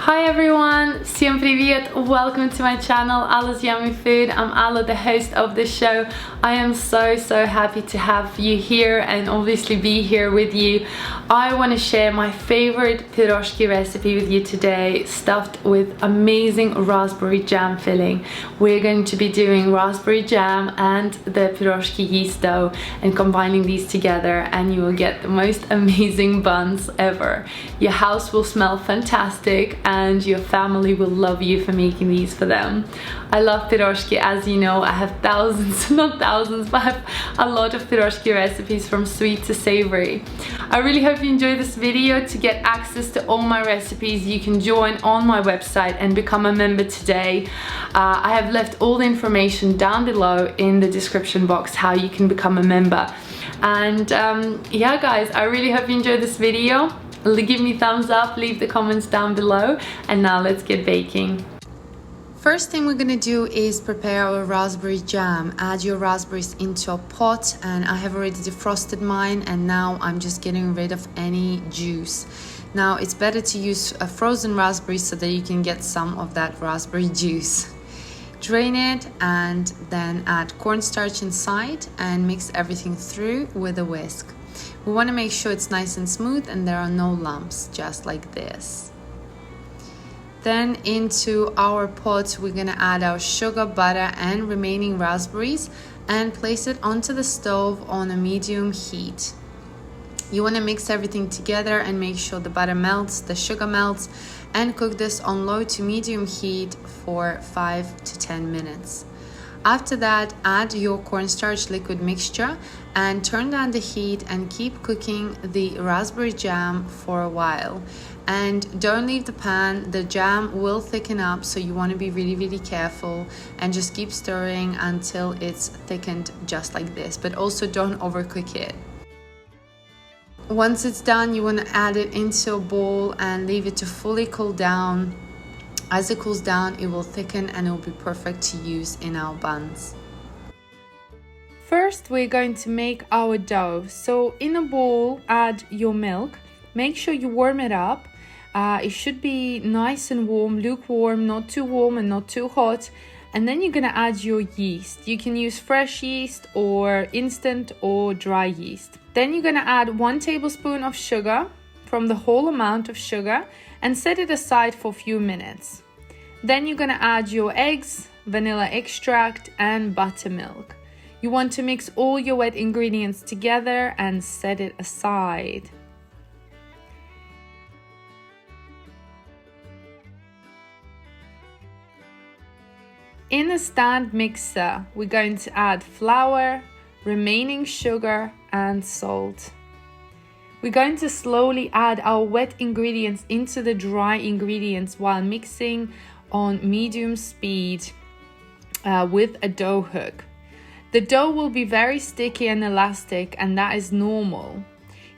Hi everyone, всем привет, welcome to my channel AllasYummyFood. I'm Alla, the host of this show. I am so happy to have you here and obviously be here with you. I want to share my favorite piroshki recipe with you today, stuffed with amazing raspberry jam filling. We're going to be doing raspberry jam and the piroshki yeast dough and combining these together, and you will get the most amazing buns ever. Your house will smell fantastic and your family will love you for making these for them. I love piroshki, as you know. I have thousands, not thousands, but I have a lot of piroshki recipes from sweet to savory. I really hope you enjoy this video. To get access to all my recipes, you can join on my website and become a member today. I have left all the information down below in the description box how you can become a member. And yeah guys, I really hope you enjoyed this video. Give me thumbs up, leave the comments down below, and now let's get baking. First thing we're gonna do is prepare our raspberry jam. Add your raspberries into a pot, and I have already defrosted mine, and now I'm just getting rid of any juice. Now it's better to use a frozen raspberry so that you can get some of that raspberry juice. Drain it and then add cornstarch inside and mix everything through with a whisk. We want to make sure it's nice and smooth and there are no lumps, just like this. Then into our pot we're going to add our sugar, butter and remaining raspberries and place it onto the stove on a medium heat. You want to mix everything together and make sure the butter melts, the sugar melts, and cook this on low to medium heat for 5 to 10 minutes. After that, add your cornstarch liquid mixture and turn down the heat and keep cooking the raspberry jam for a while. And don't leave the pan, the jam will thicken up, so you want to be really careful and just keep stirring until it's thickened just like this, but also don't overcook it. Once it's done, you want to add it into a bowl and leave it to fully cool down. As it cools down, it will thicken and it will be perfect to use in our buns. First, we're going to make our dough. So in a bowl, add your milk. Make sure you warm it up. It should be nice and warm, lukewarm, not too warm and not too hot. And then you're gonna add your yeast. You can use fresh yeast or instant or dry yeast. Then you're gonna add 1 tablespoon of sugar from the whole amount of sugar and set it aside for a few minutes. Then you're gonna add your eggs, vanilla extract and buttermilk. You want to mix all your wet ingredients together and set it aside. In a stand mixer, we're going to add flour, remaining sugar and salt. We're going to slowly add our wet ingredients into the dry ingredients while mixing on medium speed with a dough hook. The dough will be very sticky and elastic, and that is normal.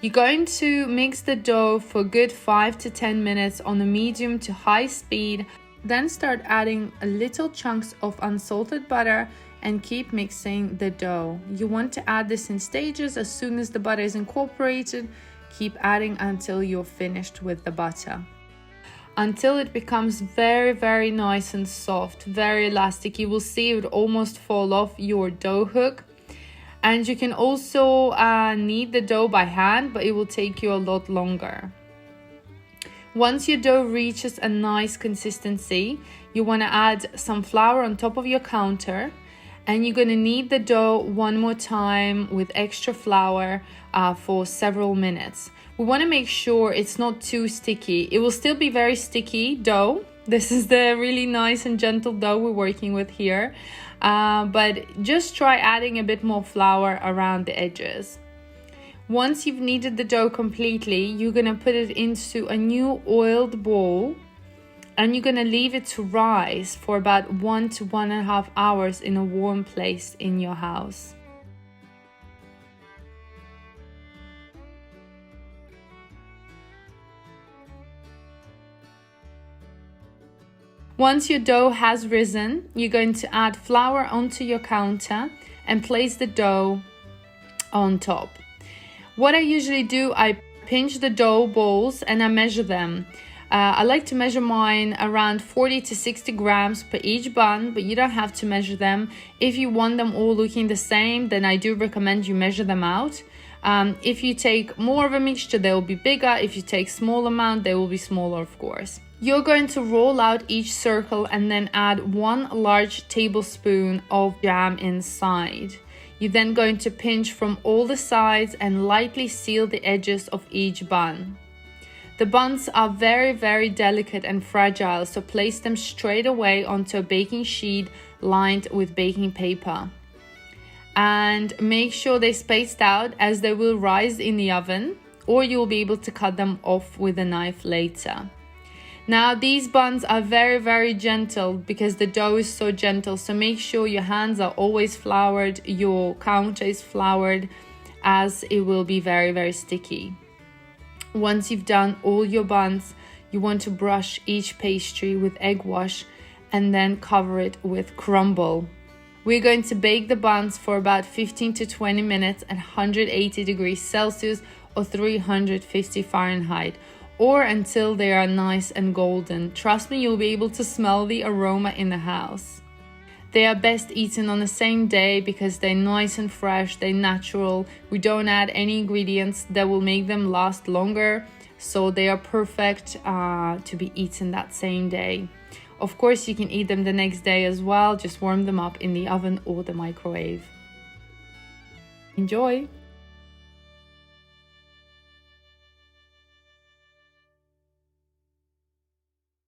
You're going to mix the dough for a good 5 to 10 minutes on a medium to high speed. Then start adding little chunks of unsalted butter and keep mixing the dough. You want to add this in stages. As soon as the butter is incorporated, keep adding until you're finished with the butter. Until it becomes very nice and soft, very elastic. You will see it almost fall off your dough hook. And you can also knead the dough by hand, but it will take you a lot longer. Once your dough reaches a nice consistency, you want to add some flour on top of your counter, and you're going to knead the dough one more time with extra flour for several minutes. We want to make sure it's not too sticky. It will still be very sticky dough. This is the really nice and gentle dough we're working with here, but just try adding a bit more flour around the edges. Once you've kneaded the dough completely, you're going to put it into a new oiled bowl and you're going to leave it to rise for about 1 to 1.5 hours in a warm place in your house. Once your dough has risen, you're going to add flour onto your counter and place the dough on top. What I usually do, I pinch the dough balls and I measure them. I like to measure mine around 40 to 60 grams per each bun, but you don't have to measure them. If you want them all looking the same, then I do recommend you measure them out. If you take more of a mixture, they will be bigger. If you take small amount, they will be smaller, of course. You're going to roll out each circle and then add 1 large tablespoon of jam inside. You're then going to pinch from all the sides and lightly seal the edges of each bun. The buns are very, very delicate and fragile, so place them straight away onto a baking sheet lined with baking paper. And make sure they're spaced out, as they will rise in the oven, or you'll be able to cut them off with a knife later. Now these buns are very, very gentle because the dough is so gentle, so make sure your hands are always floured, your counter is floured, as it will be very, very sticky. Once you've done all your buns, you want to brush each pastry with egg wash and then cover it with crumble. We're going to bake the buns for about 15 to 20 minutes at 180 degrees Celsius or 350 Fahrenheit, or until they are nice and golden. Trust me, you'll be able to smell the aroma in the house. They are best eaten on the same day because they're nice and fresh, they're natural. We don't add any ingredients that will make them last longer, so they are perfect to be eaten that same day. Of course, you can eat them the next day as well, just warm them up in the oven or the microwave. Enjoy!